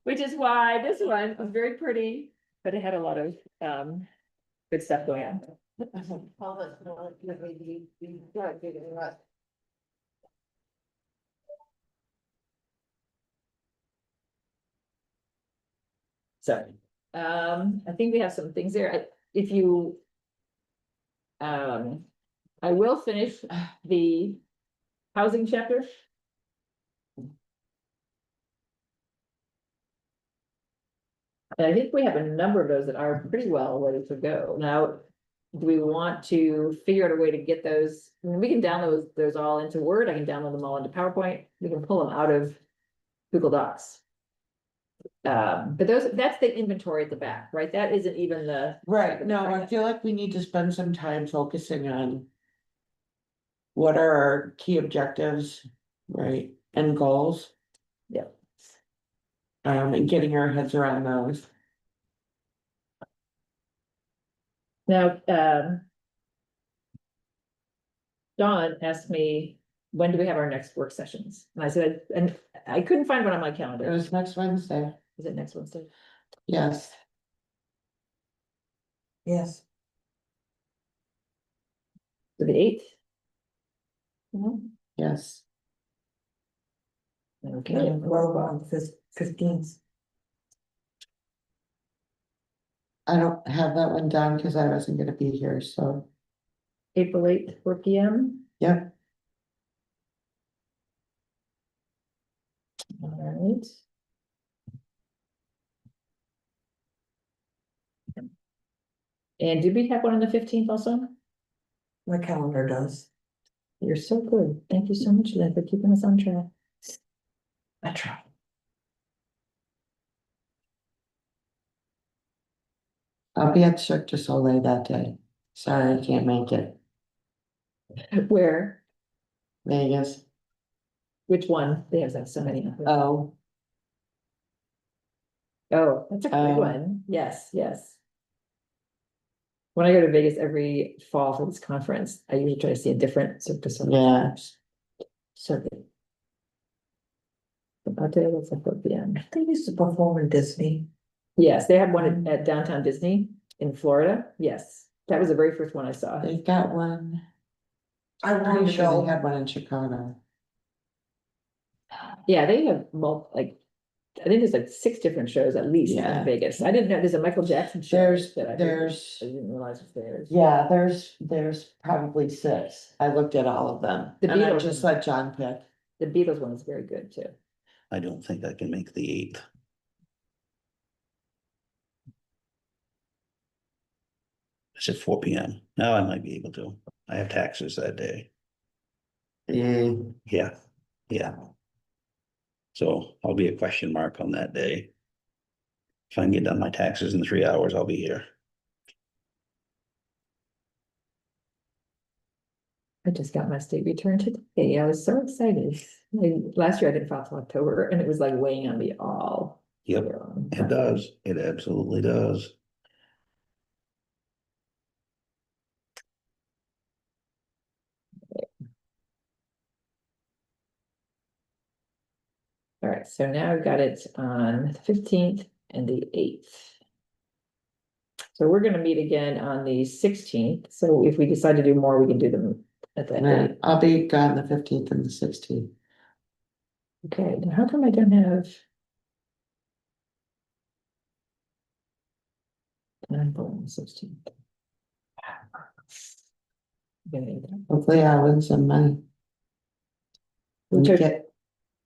Which is why this one was very pretty, but it had a lot of good stuff going on. So, I think we have some things there, if you. I will finish the housing chapter. And I think we have a number of those that are pretty well ready to go. Now, do we want to figure out a way to get those? I mean, we can download those all into Word, I can download them all into PowerPoint, we can pull them out of Google Docs. But that's the inventory at the back, right? That isn't even the. Right, no, I feel like we need to spend some time focusing on. What are our key objectives, right, and goals? Yep. And getting our heads around those. Now, Dawn asked me, when do we have our next work sessions? And I said, and I couldn't find one on my It calendar. was next Wednesday, Is it next Wednesday? yes, Yes. So the 8th? yes. Okay, Well, on the 15th. I don't have that one down because I wasn't gonna be here, so, April 8th, 4 PM. yep, All right. And did we have one on the 15th also? My calendar does. You're so good. Thank you so much, Lynn, for keeping us on track. I try. I'll be at Cirque du Soleil that day, sorry, I can't make it, Where? Vegas, Which one? They have so many. oh, Oh, that's a great Oh. one. Yes, yes. When I go to Vegas every fall for this conference, I usually try to see a different Cirque du Soleil. Yeah. Circuit. I'll tell you what's at 4 PM. They used to perform in Disney. Yes, they have one at downtown Disney in Florida. Yes, that was the very first one I saw. they've got one, I I'm want pretty to sure go. they had one in Chicago. Yeah, they have I think there's like 6 different shows at least Yeah. in Vegas. I didn't know there's a Michael Jackson show. There's, that I heard. there's, I didn't realize it's theirs. yeah, there's probably 6, I looked at all of them, The and I Beatles. just let John pick. The Beatles one is very good too. I don't think I can make the 8th. It's at 4 PM. Now I might be able to. I have taxes that day. Yeah. Yeah. So I'll be a question mark on that day. If I can get done my taxes in 3 hours, I'll be here. I just got my state return today. I was so excited. Last year I didn't file till October and it was like weighing on me all. Yep, year long. it does. It absolutely does. All right, so now I've got it on the 15th and the 8th. So we're gonna meet again on the 16th. So if we decide to do more, we can do them at that Right, date. I'll be gone the 15th and the 16th. Okay, then how come I don't have? 9/16. Hopefully I'll win some money. Which And are- get,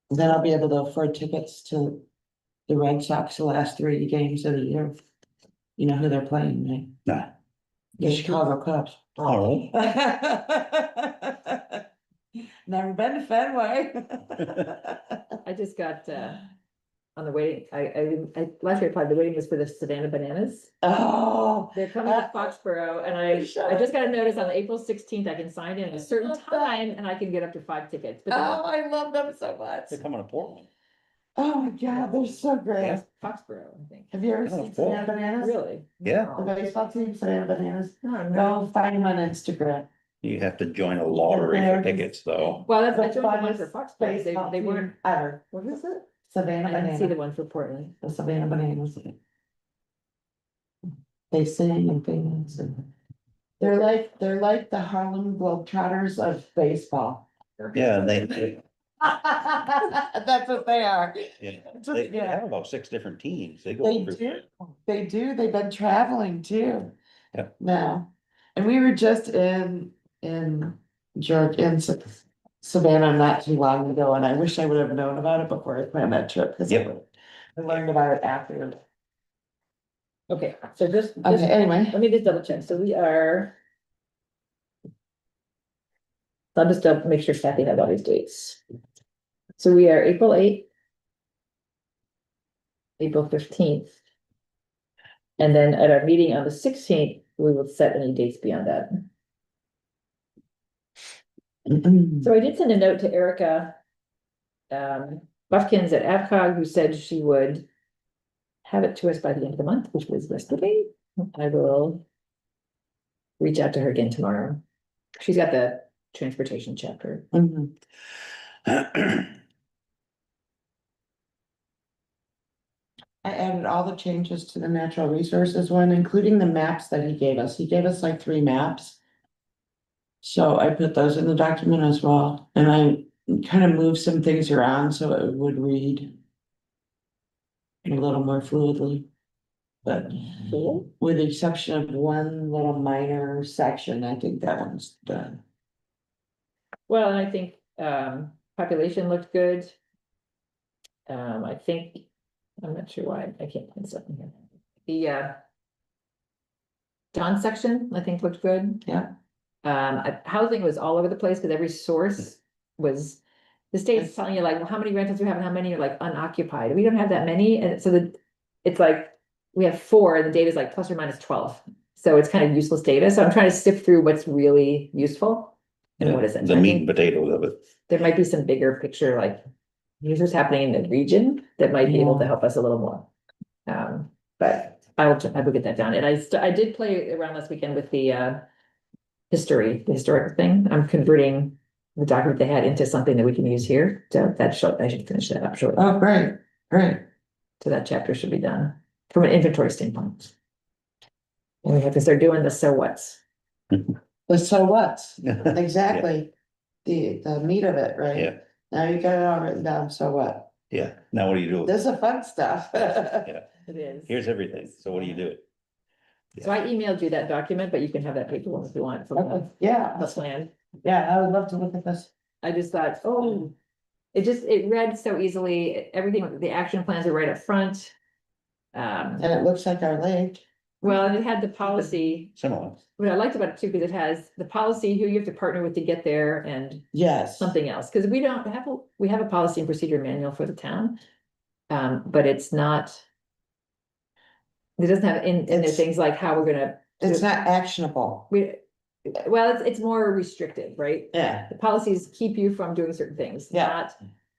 then I'll be able to afford tickets to the Red Sox, the last 3 games of the year. You know who they're playing, right? Nah. The Chicago Cubs. Oh. Never been to Fenway. I just got, on the waiting, last year I applied, the waiting was for the Savannah Bananas. Oh. They're coming to Foxborough and I just got a notice on April 16th, I can sign in at a certain time and I can get up to 5 tickets. But Oh, I love them so much. They're coming to Portland. Oh my God, they're so great. Yeah. Foxborough, I think. Have you ever Oh, seen cool. Savannah Bananas? Really? Yeah. The baseball team, Savannah Bananas. No, Go find them on Instagram. You have to join a lottery for tickets, though. Well, that's, I The joined the one for funnest Foxborough, baseball they team weren't, ever. what is it? Savannah I didn't see the Bananas, one for Portland. the Savannah Bananas. They sing and things and they're like the Harlem Globetrotters of baseball. Yeah, they, That's what they are. yeah, what- they yeah. have about 6 different teams. They go. They through- do, they do, they've been traveling too. Yeah. Now, and we were just in Georgia, in Savannah not too long ago, and I wish I would have known about it before I planned that trip, cause Yep. I learned about it after. Okay, so just, Okay, anyway, let me just double check, so we are. I'll just make sure Kathy has all these dates. So we are April 8th. April 15th. And then at our meeting on the 16th, we will set any dates beyond that. So I did send a note to Erica. Buffkins at AvCog, who said she would. Have it to us by the end of the month, which was yesterday. I will. Reach out to her again tomorrow. She's got the transportation chapter. Mhm. I added all the changes to the natural resources one, including the maps that he gave us. He gave us like 3 maps. So I put those in the document as well, and I kind of moved some things around so it would read a little more fluidly. But Cool. with the exception of one little minor section, I think that one's done. Well, and I think population looked good. I think, I'm not sure why, I can't find something here. The John section, I think looked good. Yeah. Housing was all over the place because every source was, the state's telling you like, well, how many rentals you have and how many are like unoccupied. We don't have that many, and so it's like, we have 4 and the data is like plus or minus 12. So it's kind of useless data. So I'm trying to sift through what's really useful. And what isn't. The I meat think and potatoes of it. there might be some bigger picture, like here's what's happening in the region that might be able to Yeah. help us a little more. But I will get that down. And I did play around last weekend with the historic thing. I'm converting the document they had into something that we can use here. So I should finish that up shortly. Oh, great, great. So that chapter should be done from an inventory standpoint. And we have to start doing the so what's. The so what's, exactly, the meat of it, right? Yeah, Now you got it all written down, so what? yeah. Now what do you do? This is fun stuff. Yeah, It is. here's everything. So what do you do? So I emailed you that document, but you can have that paper one if you want from Okay, yeah, the plan. yeah, I would love to look at this. I just thought, oh, it read so easily, everything, the action plans are right up front. And it looks like our lake. Well, and it had the policy, Similar. what I liked about it too, because it has the policy, who you have to partner with to get there and Yes. something else, because we don't have, we have a policy and procedure manual for the town. But it's not. It doesn't have in there It's- things like how we're gonna, It's not actionable. well, it's more restrictive, right? Yeah. The policies keep you from doing certain things, Yeah. not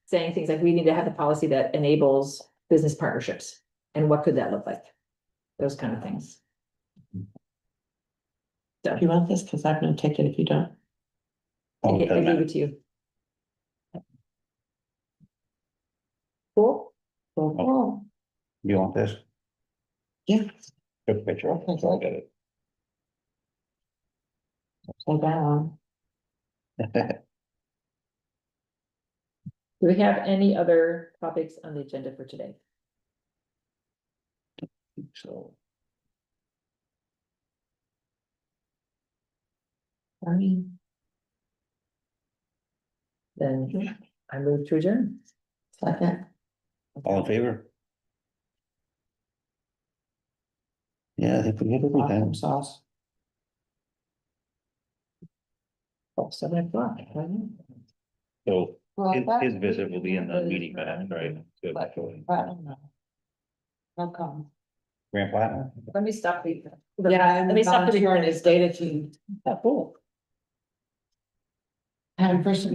saying things like, we need to have the policy that enables business partnerships. And what could that look like? Those kind of things. So You want this? Cause I'm gonna take it if you don't. Oh, I doesn't gave matter. it to you. Cool. Oh, You want this? yeah, Good picture. I'll get it. so down. Do we have any other topics on the agenda for today? So, I mean, Then I move to adjourn. second. all in favor? Yeah, I think we hit everything. Awesome sauce. Oh, 7 o'clock. So Well, his visit will be in the meeting minutes, right? Good. I don't know. No comment. Grand Platinum. Let me stop the. Yeah, Let me stop the volunteer on recording. his data team. Oh, cool. Had a person